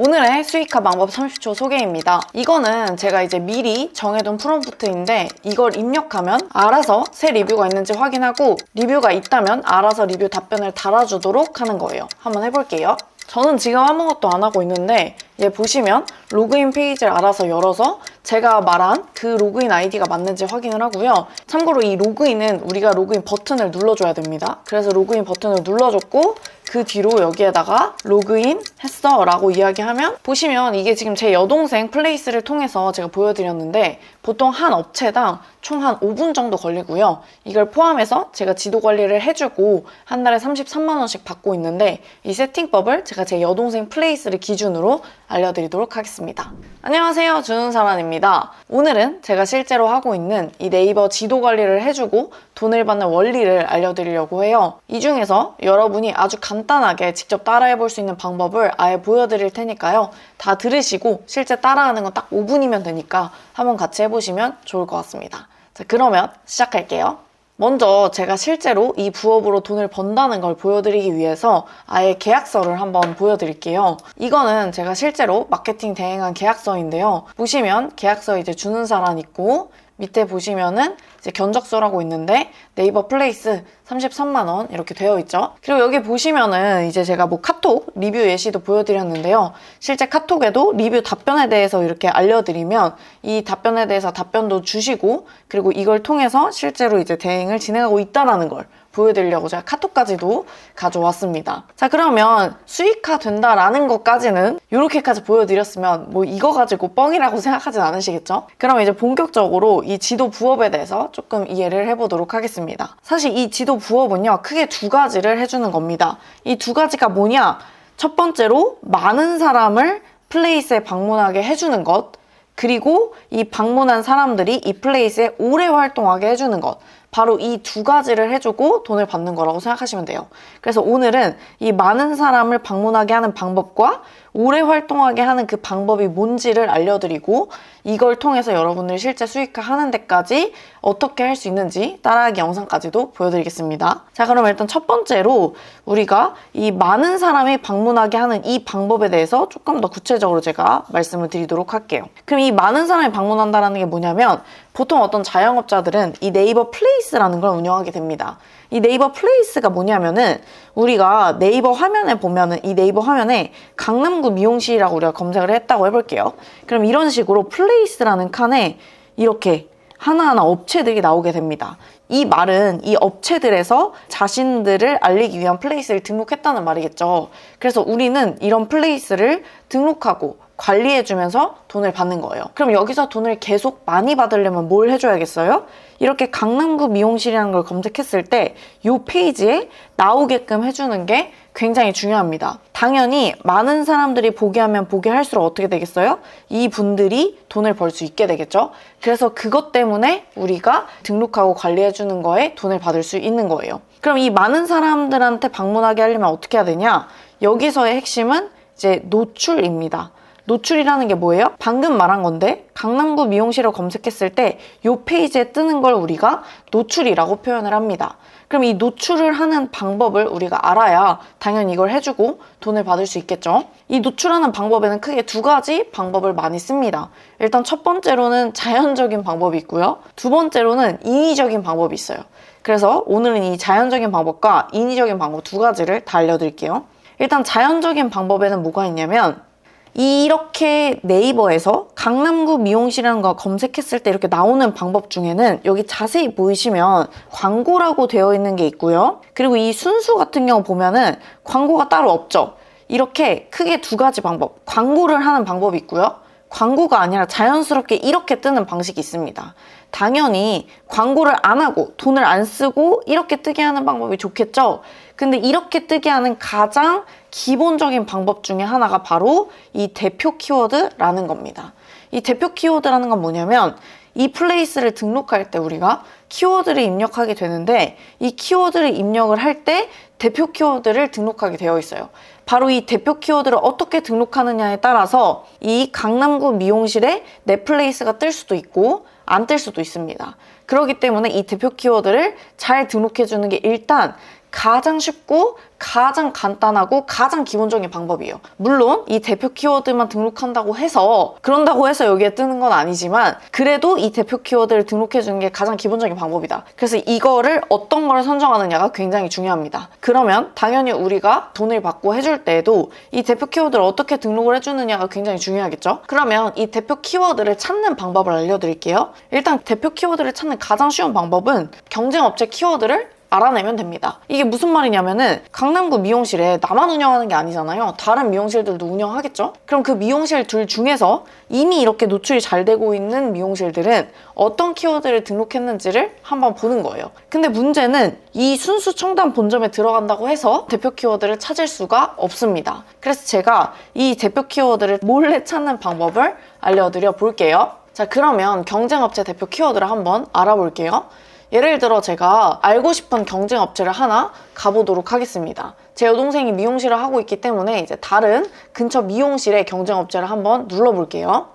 오늘의 수익화 방법 30초 소개입니다. 이거는 제가 이제 미리 정해둔 프롬프트인데 이걸 입력하면 알아서 새 리뷰가 있는지 확인하고 리뷰가 있다면 알아서 리뷰 답변을 달아주도록 하는 거예요. 한번 해볼게요. 저는 지금 아무것도 안 하고 있는데 얘 보시면 로그인 페이지를 알아서 열어서 제가 말한 그 로그인 아이디가 맞는지 확인을 하고요. 참고로 이 로그인은 우리가 로그인 버튼을 눌러줘야 됩니다. 그래서 로그인 버튼을 눌러줬고 그 뒤로 여기에다가 로그인 했어 라고 이야기하면 보시면 이게 지금 제 여동생 플레이스를 통해서 제가 보여드렸는데 보통 한 업체당 총 한 5분 정도 걸리고요. 이걸 포함해서 제가 지도 관리를 해주고 한 달에 33만 원씩 받고 있는데 이 세팅법을 제가 제 여동생 플레이스를 기준으로 알려드리도록 하겠습니다. 안녕하세요, 주는사란입니다. 오늘은 제가 실제로 하고 있는 이 네이버 지도 관리를 해주고 돈을 받는 원리를 알려드리려고 해요. 이 중에서 여러분이 아주 간단하게 직접 따라해볼 수 있는 방법을 아예 보여드릴 테니까요. 다 들으시고 실제 따라하는 건 딱 5분이면 되니까 한번 같이 해보시면 좋을 것 같습니다. 자, 그러면 시작할게요. 먼저 제가 실제로 이 부업으로 돈을 번다는 걸 보여드리기 위해서 아예 계약서를 한번 보여드릴게요. 이거는 제가 실제로 마케팅 대행한 계약서인데요. 보시면 계약서 이제 주는 사람 있고 밑에 보시면은 이제 견적서라고 있는데 네이버 플레이스 33만 원 이렇게 되어 있죠. 그리고 여기 보시면은 이제 제가 뭐 카톡 리뷰 예시도 보여드렸는데요. 실제 카톡에도 리뷰 답변에 대해서 이렇게 알려드리면 이 답변에 대해서 답변도 주시고 그리고 이걸 통해서 실제로 이제 대행을 진행하고 있다라는 걸 보여드리려고 제가 카톡까지도 가져왔습니다. 자, 그러면 수익화 된다라는 것까지는 이렇게까지 보여드렸으면 뭐 이거 가지고 뻥이라고 생각하진 않으시겠죠? 그럼 이제 본격적으로 이 지도 부업에 대해서 조금 이해를 해보도록 하겠습니다. 사실 이 지도 부업은요, 크게 두 가지를 해주는 겁니다. 이 두 가지가 뭐냐? 첫 번째로 많은 사람을 플레이스에 방문하게 해주는 것, 그리고 이 방문한 사람들이 이 플레이스에 오래 활동하게 해주는 것, 바로 이 두 가지를 해주고 돈을 받는 거라고 생각하시면 돼요. 그래서 오늘은 이 많은 사람을 방문하게 하는 방법과 오래 활동하게 하는 그 방법이 뭔지를 알려드리고 이걸 통해서 여러분들이 실제 수익화하는 데까지 어떻게 할 수 있는지 따라하기 영상까지도 보여드리겠습니다. 자, 그럼 일단 첫 번째로 우리가 이 많은 사람이 방문하게 하는 이 방법에 대해서 조금 더 구체적으로 제가 말씀을 드리도록 할게요. 그럼 이 많은 사람이 방문한다는 게 뭐냐면 보통 어떤 자영업자들은 이 네이버 플레이스라는 걸 운영하게 됩니다. 이 네이버 플레이스가 뭐냐면은 우리가 네이버 화면에 보면은 이 네이버 화면에 강남구 미용실이라고 우리가 검색을 했다고 해볼게요. 그럼 이런 식으로 플레이스라는 칸에 이렇게 하나하나 업체들이 나오게 됩니다. 이 말은 이 업체들에서 자신들을 알리기 위한 플레이스를 등록했다는 말이겠죠. 그래서 우리는 이런 플레이스를 등록하고 관리해주면서 돈을 받는 거예요. 그럼 여기서 돈을 계속 많이 받으려면 뭘 해줘야겠어요? 이렇게 강남구 미용실이라는 걸 검색했을 때 이 페이지에 나오게끔 해주는 게 굉장히 중요합니다. 당연히 많은 사람들이 보게 하면 보게 할수록 어떻게 되겠어요? 이 분들이 돈을 벌 수 있게 되겠죠? 그래서 그것 때문에 우리가 등록하고 관리해주는 거에 돈을 받을 수 있는 거예요. 그럼 이 많은 사람들한테 방문하게 하려면 어떻게 해야 되냐? 여기서의 핵심은 이제 노출입니다. 노출이라는 게 뭐예요? 방금 말한 건데 강남구 미용실을 검색했을 때 이 페이지에 뜨는 걸 우리가 노출이라고 표현을 합니다. 그럼 이 노출을 하는 방법을 우리가 알아야 당연히 이걸 해주고 돈을 받을 수 있겠죠. 이 노출하는 방법에는 크게 두 가지 방법을 많이 씁니다. 일단 첫 번째로는 자연적인 방법이 있고요. 두 번째로는 인위적인 방법이 있어요. 그래서 오늘은 이 자연적인 방법과 인위적인 방법 두 가지를 다 알려드릴게요. 일단 자연적인 방법에는 뭐가 있냐면 이렇게 네이버에서 강남구 미용실이라는 거 검색했을 때 이렇게 나오는 방법 중에는 여기 자세히 보이시면 광고라고 되어 있는 게 있고요. 그리고 이 순수 같은 경우 보면은 광고가 따로 없죠. 이렇게 크게 두 가지 방법, 광고를 하는 방법이 있고요. 광고가 아니라 자연스럽게 이렇게 뜨는 방식이 있습니다. 당연히 광고를 안 하고 돈을 안 쓰고 이렇게 뜨게 하는 방법이 좋겠죠. 근데 이렇게 뜨게 하는 가장 기본적인 방법 중에 하나가 바로 이 대표 키워드라는 겁니다. 이 대표 키워드라는 건 뭐냐면 이 플레이스를 등록할 때 우리가 키워드를 입력하게 되는데 이 키워드를 입력을 할 때 대표 키워드를 등록하게 되어 있어요. 바로 이 대표 키워드를 어떻게 등록하느냐에 따라서 이 강남구 미용실에 내 플레이스가 뜰 수도 있고 안 뜰 수도 있습니다. 그렇기 때문에 이 대표 키워드를 잘 등록해 주는 게 일단 가장 쉽고 가장 간단하고 가장 기본적인 방법이에요. 물론 이 대표 키워드만 등록한다고 해서 그런다고 해서 여기에 뜨는 건 아니지만 그래도 이 대표 키워드를 등록해주는 게 가장 기본적인 방법이다. 그래서 이거를 어떤 걸 선정하느냐가 굉장히 중요합니다. 그러면 당연히 우리가 돈을 받고 해줄 때에도 이 대표 키워드를 어떻게 등록을 해주느냐가 굉장히 중요하겠죠. 그러면 이 대표 키워드를 찾는 방법을 알려드릴게요. 일단 대표 키워드를 찾는 가장 쉬운 방법은 경쟁업체 키워드를 알아내면 됩니다. 이게 무슨 말이냐면은 강남구 미용실에 나만 운영하는 게 아니잖아요. 다른 미용실들도 운영하겠죠? 그럼 그 미용실 둘 중에서 이미 이렇게 노출이 잘 되고 있는 미용실들은 어떤 키워드를 등록했는지를 한번 보는 거예요. 근데 문제는 이 순수 청담 본점에 들어간다고 해서 대표 키워드를 찾을 수가 없습니다. 그래서 제가 이 대표 키워드를 몰래 찾는 방법을 알려드려 볼게요. 자, 그러면 경쟁업체 대표 키워드를 한번 알아볼게요. 예를 들어 제가 알고 싶은 경쟁업체를 하나 가보도록 하겠습니다. 제 여동생이 미용실을 하고 있기 때문에 이제 다른 근처 미용실의 경쟁업체를 한번 눌러볼게요.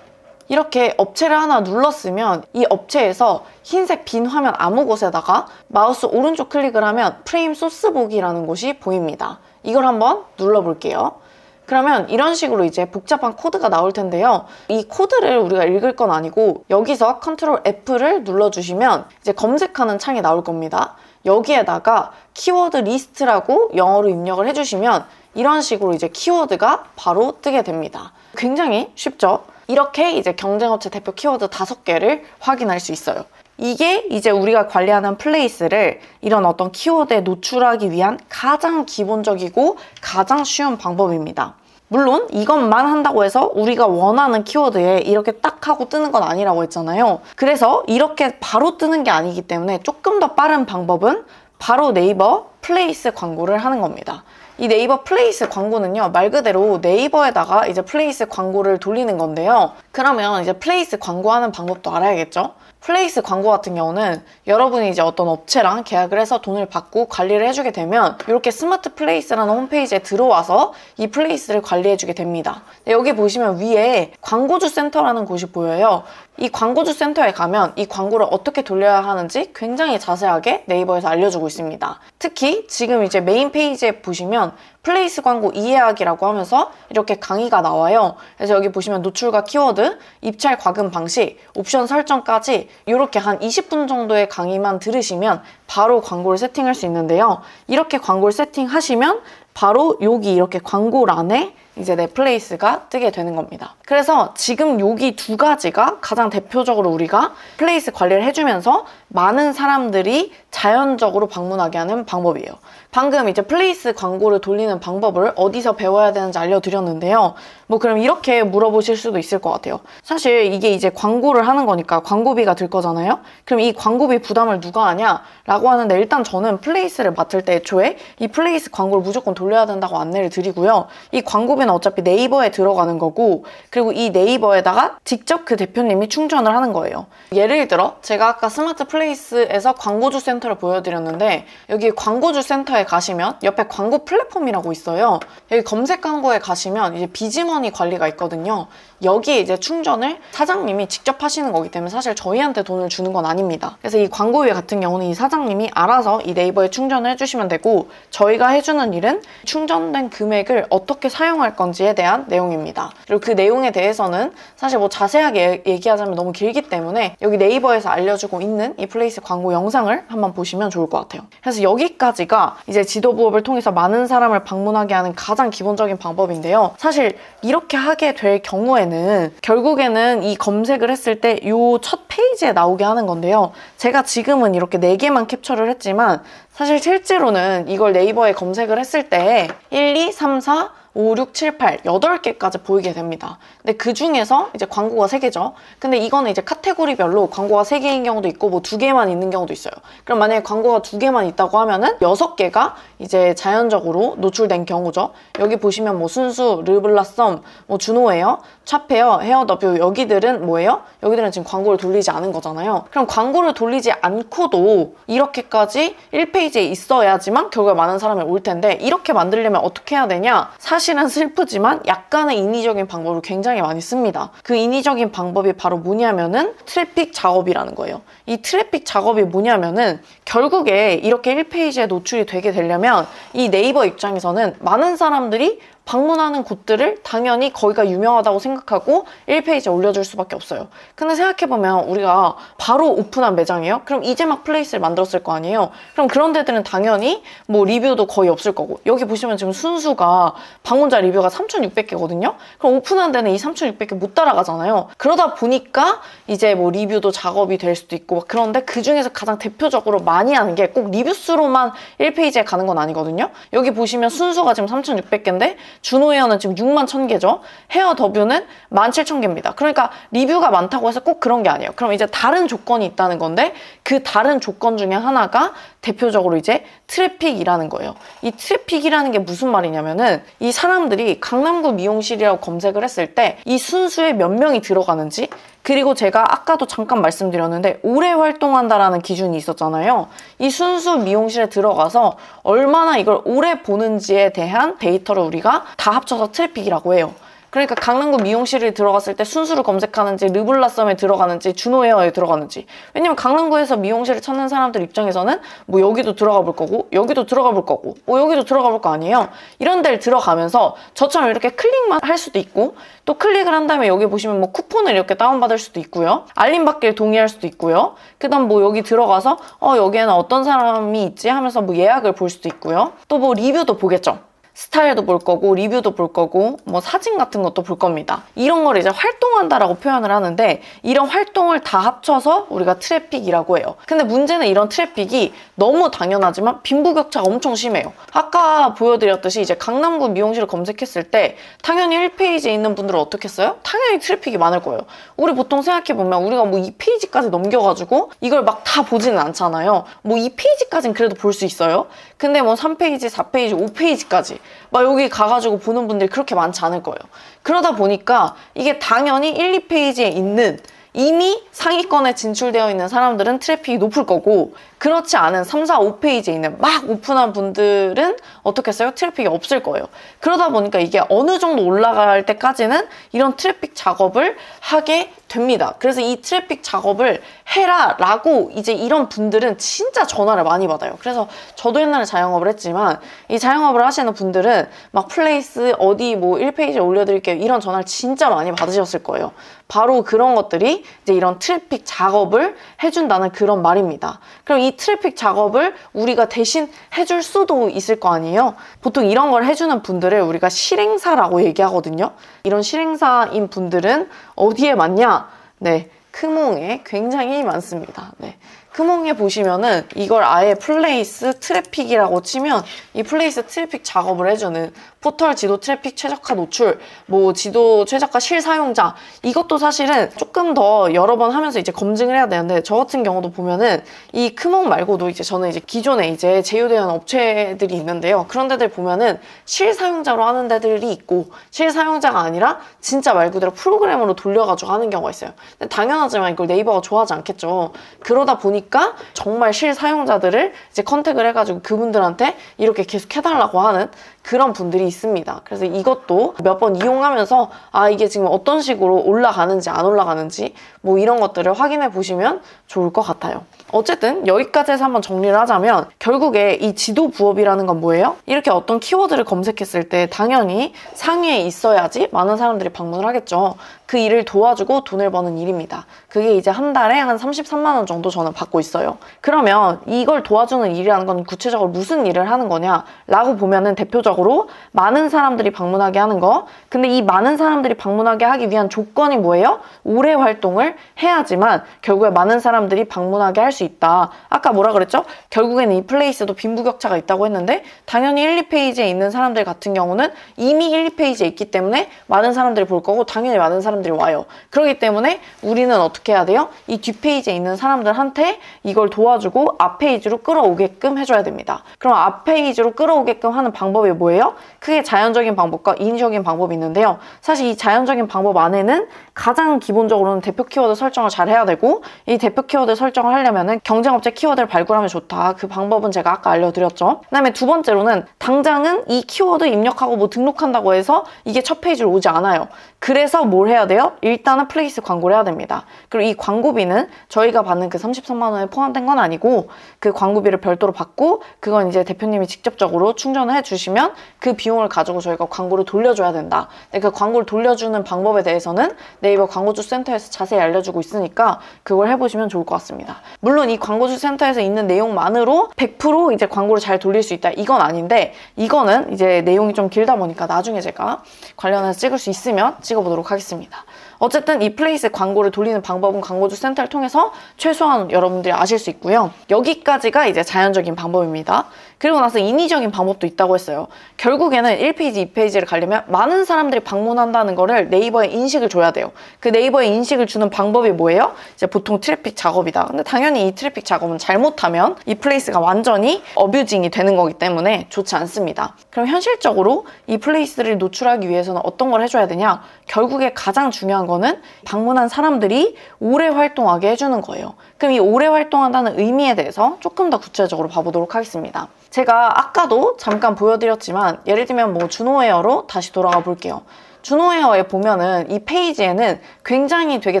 이렇게 업체를 하나 눌렀으면 이 업체에서 흰색 빈 화면 아무 곳에다가 마우스 오른쪽 클릭을 하면 프레임 소스 보기라는 곳이 보입니다. 이걸 한번 눌러볼게요. 그러면 이런 식으로 이제 복잡한 코드가 나올 텐데요. 이 코드를 우리가 읽을 건 아니고 여기서 컨트롤 F를 눌러주시면 이제 검색하는 창이 나올 겁니다. 여기에다가 키워드 리스트라고 영어로 입력을 해주시면 이런 식으로 이제 키워드가 바로 뜨게 됩니다. 굉장히 쉽죠? 이렇게 이제 경쟁업체 대표 키워드 5개를 확인할 수 있어요. 이게 이제 우리가 관리하는 플레이스를 이런 어떤 키워드에 노출하기 위한 가장 기본적이고 가장 쉬운 방법입니다. 물론 이것만 한다고 해서 우리가 원하는 키워드에 이렇게 딱 하고 뜨는 건 아니라고 했잖아요. 그래서 이렇게 바로 뜨는 게 아니기 때문에 조금 더 빠른 방법은 바로 네이버 플레이스 광고를 하는 겁니다. 이 네이버 플레이스 광고는요, 말 그대로 네이버에다가 이제 플레이스 광고를 돌리는 건데요. 그러면 이제 플레이스 광고하는 방법도 알아야겠죠? 플레이스 광고 같은 경우는 여러분이 이제 어떤 업체랑 계약을 해서 돈을 받고 관리를 해주게 되면 이렇게 스마트 플레이스라는 홈페이지에 들어와서 이 플레이스를 관리해주게 됩니다. 여기 보시면 위에 광고주 센터라는 곳이 보여요. 이 광고주 센터에 가면 이 광고를 어떻게 돌려야 하는지 굉장히 자세하게 네이버에서 알려주고 있습니다. 특히 지금 이제 메인 페이지에 보시면 플레이스 광고 이해하기라고 하면서 이렇게 강의가 나와요. 그래서 여기 보시면 노출과 키워드, 입찰 과금 방식, 옵션 설정까지 이렇게 한 20분 정도의 강의만 들으시면 바로 광고를 세팅할 수 있는데요. 이렇게 광고를 세팅하시면 바로 여기 이렇게 광고란에 이제 내 플레이스가 뜨게 되는 겁니다. 그래서 지금 여기 2가지가 가장 대표적으로 우리가 플레이스 관리를 해주면서 많은 사람들이 자연적으로 방문하게 하는 방법이에요. 방금 이제 플레이스 광고를 돌리는 방법을 어디서 배워야 되는지 알려드렸는데요. 뭐 그럼 이렇게 물어보실 수도 있을 것 같아요. 사실 이게 이제 광고를 하는 거니까 광고비가 들 거잖아요. 그럼 이 광고비 부담을 누가 하냐? 라고 하는데 일단 저는 플레이스를 맡을 때 애초에 이 플레이스 광고를 무조건 돌려야 된다고 안내를 드리고요. 이 광고비는 어차피 네이버에 들어가는 거고, 그리고 이 네이버에다가 직접 그 대표님이 충전을 하는 거예요. 예를 들어 제가 아까 스마트 플레이스에서 광고주 센터를 보여드렸는데 여기 광고주 센터에 가시면 옆에 광고 플랫폼이라고 있어요. 여기 검색 광고에 가시면 이제 비즈머니 관리가 있거든요. 여기에 이제 충전을 사장님이 직접 하시는 거기 때문에 사실 저희한테 돈을 주는 건 아닙니다. 그래서 이 광고비 같은 경우는 이 사장님이 알아서 이 네이버에 충전을 해주시면 되고, 저희가 해주는 일은 충전된 금액을 어떻게 사용할 건지에 대한 내용입니다. 그리고 그 내용에 대해서는 사실 뭐 자세하게 얘기하자면 너무 길기 때문에 여기 네이버에서 알려주고 있는 이 플레이스 광고 영상을 한번 보시면 좋을 것 같아요. 그래서 여기까지가 이제 지도부업을 통해서 많은 사람을 방문하게 하는 가장 기본적인 방법인데요. 사실 이렇게 하게 될 경우에는 결국에는 이 검색을 했을 때 이 첫 페이지에 나오게 하는 건데요. 제가 지금은 이렇게 4개만 캡처를 했지만 사실 실제로는 이걸 네이버에 검색을 했을 때 1, 2, 3, 4, 5, 6, 7, 8, 8개까지 보이게 됩니다. 근데 그 중에서 이제 광고가 3개죠. 근데 이거는 이제 카테고리별로 광고가 3개인 경우도 있고 뭐 2개만 있는 경우도 있어요. 그럼 만약에 광고가 2개만 있다고 하면은 6개가 이제 자연적으로 노출된 경우죠. 여기 보시면 뭐 순수, 르블라썸, 뭐 준호헤어, 찹헤어, 헤어더뷰, 여기들은 뭐예요? 여기들은 지금 광고를 돌리지 않은 거잖아요. 그럼 광고를 돌리지 않고도 이렇게까지 1페이지에 있어야지만 결국에 많은 사람이 올 텐데, 이렇게 만들려면 어떻게 해야 되냐? 사실 사실은 슬프지만 약간의 인위적인 방법을 굉장히 많이 씁니다. 그 인위적인 방법이 바로 뭐냐면은 트래픽 작업이라는 거예요. 이 트래픽 작업이 뭐냐면은 결국에 이렇게 1페이지에 노출이 되게 되려면 이 네이버 입장에서는 많은 사람들이 방문하는 곳들을 당연히 거기가 유명하다고 생각하고 1페이지에 올려줄 수밖에 없어요. 근데 생각해보면 우리가 바로 오픈한 매장이에요? 그럼 이제 막 플레이스를 만들었을 거 아니에요? 그럼 그런 데들은 당연히 뭐 리뷰도 거의 없을 거고, 여기 보시면 지금 순수가 방문자 리뷰가 3,600개거든요? 그럼 오픈한 데는 이 3,600개 못 따라가잖아요. 그러다 보니까 이제 뭐 리뷰도 작업이 될 수도 있고, 그런데 그 중에서 가장 대표적으로 많이 하는 게 꼭 리뷰 수로만 1페이지에 가는 건 아니거든요? 여기 보시면 순수가 지금 3,600개인데 준호 헤어는 지금 6만 1,000개죠. 헤어 더뷰는 17,000개입니다. 그러니까 리뷰가 많다고 해서 꼭 그런 게 아니에요. 그럼 이제 다른 조건이 있다는 건데, 그 다른 조건 중에 하나가 대표적으로 이제 트래픽이라는 거예요. 이 트래픽이라는 게 무슨 말이냐면은, 이 사람들이 강남구 미용실이라고 검색을 했을 때 이 순수에 몇 명이 들어가는지, 그리고 제가 아까도 잠깐 말씀드렸는데 오래 활동한다라는 기준이 있었잖아요. 이 순수 미용실에 들어가서 얼마나 이걸 오래 보는지에 대한 데이터를 우리가 다 합쳐서 트래픽이라고 해요. 그러니까 강남구 미용실에 들어갔을 때 순수를 검색하는지, 르블라썸에 들어가는지, 준호 헤어에 들어가는지. 왜냐면 강남구에서 미용실을 찾는 사람들 입장에서는 뭐 여기도 들어가 볼 거고, 여기도 들어가 볼 거고, 뭐 여기도 들어가 볼 거 아니에요. 이런 데를 들어가면서 저처럼 이렇게 클릭만 할 수도 있고, 또 클릭을 한 다음에 여기 보시면 뭐 쿠폰을 이렇게 다운받을 수도 있고요. 알림 받기를 동의할 수도 있고요. 그 다음 뭐 여기 들어가서 여기에는 어떤 사람이 있지 하면서 뭐 예약을 볼 수도 있고요. 또 뭐 리뷰도 보겠죠. 스타일도 볼 거고, 리뷰도 볼 거고, 뭐 사진 같은 것도 볼 겁니다. 이런 걸 이제 활동한다라고 표현을 하는데, 이런 활동을 다 합쳐서 우리가 트래픽이라고 해요. 근데 문제는 이런 트래픽이 너무 당연하지만 빈부격차가 엄청 심해요. 아까 보여드렸듯이 이제 강남구 미용실을 검색했을 때 당연히 1페이지에 있는 분들은 어떻게 써요? 당연히 트래픽이 많을 거예요. 우리 보통 생각해보면 우리가 뭐 2페이지까지 넘겨가지고 이걸 막 다 보지는 않잖아요. 뭐 2페이지까지는 그래도 볼 수 있어요. 근데 뭐 3페이지, 4페이지, 5페이지까지 막 여기 가가지고 보는 분들이 그렇게 많지 않을 거예요. 그러다 보니까 이게 당연히 1, 2페이지에 있는 이미 상위권에 진출되어 있는 사람들은 트래픽이 높을 거고, 그렇지 않은 3, 4, 5페이지에 있는 막 오픈한 분들은 어떻게 써요? 트래픽이 없을 거예요. 그러다 보니까 이게 어느 정도 올라갈 때까지는 이런 트래픽 작업을 하게 됩니다. 그래서 이 트래픽 작업을 해라 라고 이제 이런 분들은 진짜 전화를 많이 받아요. 그래서 저도 옛날에 자영업을 했지만 이 자영업을 하시는 분들은 막 플레이스 어디 뭐 1페이지에 올려드릴게요 이런 전화를 진짜 많이 받으셨을 거예요. 바로 그런 것들이 이제 이런 트래픽 작업을 해준다는 그런 말입니다. 그럼 이 트래픽 작업을 우리가 대신 해줄 수도 있을 거 아니에요? 보통 이런 걸 해주는 분들을 우리가 실행사라고 얘기하거든요. 이런 실행사인 분들은 어디에 많냐? 네, 크몽에 굉장히 많습니다. 네. 크몽에 보시면은 이걸 아예 플레이스 트래픽이라고 치면 이 플레이스 트래픽 작업을 해주는 포털 지도 트래픽 최저가 노출, 뭐 지도 최저가 실사용자, 이것도 사실은 조금 더 여러 번 하면서 이제 검증을 해야 되는데, 저 같은 경우도 보면은 이 크몽 말고도 이제 저는 이제 기존에 이제 제휴되는 업체들이 있는데요. 그런 데들 보면은 실사용자로 하는 데들이 있고, 실사용자가 아니라 진짜 말 그대로 프로그램으로 돌려가지고 하는 경우가 있어요. 근데 당연하지만 이걸 네이버가 좋아하지 않겠죠. 그러다 보니까 정말 실사용자들을 이제 컨택을 해가지고 그분들한테 이렇게 계속 해달라고 하는 그런 분들이 있습니다. 그래서 이것도 몇 번 이용하면서 이게 지금 어떤 식으로 올라가는지 안 올라가는지 뭐 이런 것들을 확인해 보시면 좋을 것 같아요. 어쨌든 여기까지 해서 한번 정리를 하자면, 결국에 이 지도 부업이라는 건 뭐예요? 이렇게 어떤 키워드를 검색했을 때 당연히 상위에 있어야지 많은 사람들이 방문을 하겠죠. 그 일을 도와주고 돈을 버는 일입니다. 그게 이제 한 달에 한 33만 원 정도 저는 받고 있어요. 그러면 이걸 도와주는 일이라는 건 구체적으로 무슨 일을 하는 거냐 라고 보면은 대표적으로 많은 사람들이 방문하게 하는 거. 근데 이 많은 사람들이 방문하게 하기 위한 조건이 뭐예요? 오래 활동을 해야지만 결국에 많은 사람들이 방문하게 할 수 있다. 아까 뭐라 그랬죠? 결국에는 이 플레이스도 빈부격차가 있다고 했는데, 당연히 1, 2페이지에 있는 사람들 같은 경우는 이미 1, 2페이지에 있기 때문에 많은 사람들이 볼 거고, 당연히 많은 사람들이 사람들이 와요. 그렇기 때문에 우리는 어떻게 해야 돼요? 이 뒷페이지에 있는 사람들한테 이걸 도와주고 앞페이지로 끌어오게끔 해줘야 됩니다. 그럼 앞페이지로 끌어오게끔 하는 방법이 뭐예요? 크게 자연적인 방법과 인위적인 방법이 있는데요. 사실 이 자연적인 방법 안에는 가장 기본적으로는 대표 키워드 설정을 잘 해야 되고, 이 대표 키워드 설정을 하려면은 경쟁업체 키워드를 발굴하면 좋다. 그 방법은 제가 아까 알려드렸죠. 그 다음에 두 번째로는 당장은 이 키워드 입력하고 뭐 등록한다고 해서 이게 첫 페이지로 오지 않아요. 그래서 뭘 해야 돼요? 일단은 플레이스 광고를 해야 됩니다. 그리고 이 광고비는 저희가 받는 그 33만 원에 포함된 건 아니고, 그 광고비를 별도로 받고 그건 이제 대표님이 직접적으로 충전을 해주시면 그 비용을 가지고 저희가 광고를 돌려줘야 된다. 근데 그 광고를 돌려주는 방법에 대해서는 네이버 광고주 센터에서 자세히 알려주고 있으니까 그걸 해보시면 좋을 것 같습니다. 물론 이 광고주 센터에서 있는 내용만으로 100% 이제 광고를 잘 돌릴 수 있다, 이건 아닌데, 이거는 이제 내용이 좀 길다 보니까 나중에 제가 관련해서 찍을 수 있으면 찍어보도록 하겠습니다. 어쨌든 이 플레이스 광고를 돌리는 방법은 광고주 센터를 통해서 최소한 여러분들이 아실 수 있고요. 여기까지가 이제 자연적인 방법입니다. 그리고 나서 인위적인 방법도 있다고 했어요. 결국에는 1페이지, 2페이지를 가려면 많은 사람들이 방문한다는 거를 네이버에 인식을 줘야 돼요. 그 네이버에 인식을 주는 방법이 뭐예요? 이제 보통 트래픽 작업이다. 근데 당연히 이 트래픽 작업은 잘못하면 이 플레이스가 완전히 어뷰징이 되는 거기 때문에 좋지 않습니다. 그럼 현실적으로 이 플레이스를 노출하기 위해서는 어떤 걸 해줘야 되냐? 결국에 가장 중요한 거는 방문한 사람들이 오래 활동하게 해주는 거예요. 그럼 이 오래 활동한다는 의미에 대해서 조금 더 구체적으로 봐보도록 하겠습니다. 제가 아까도 잠깐 보여드렸지만, 예를 들면 뭐 준호헤어로 다시 돌아가 볼게요. 준호헤어에 보면은 이 페이지에는 굉장히 되게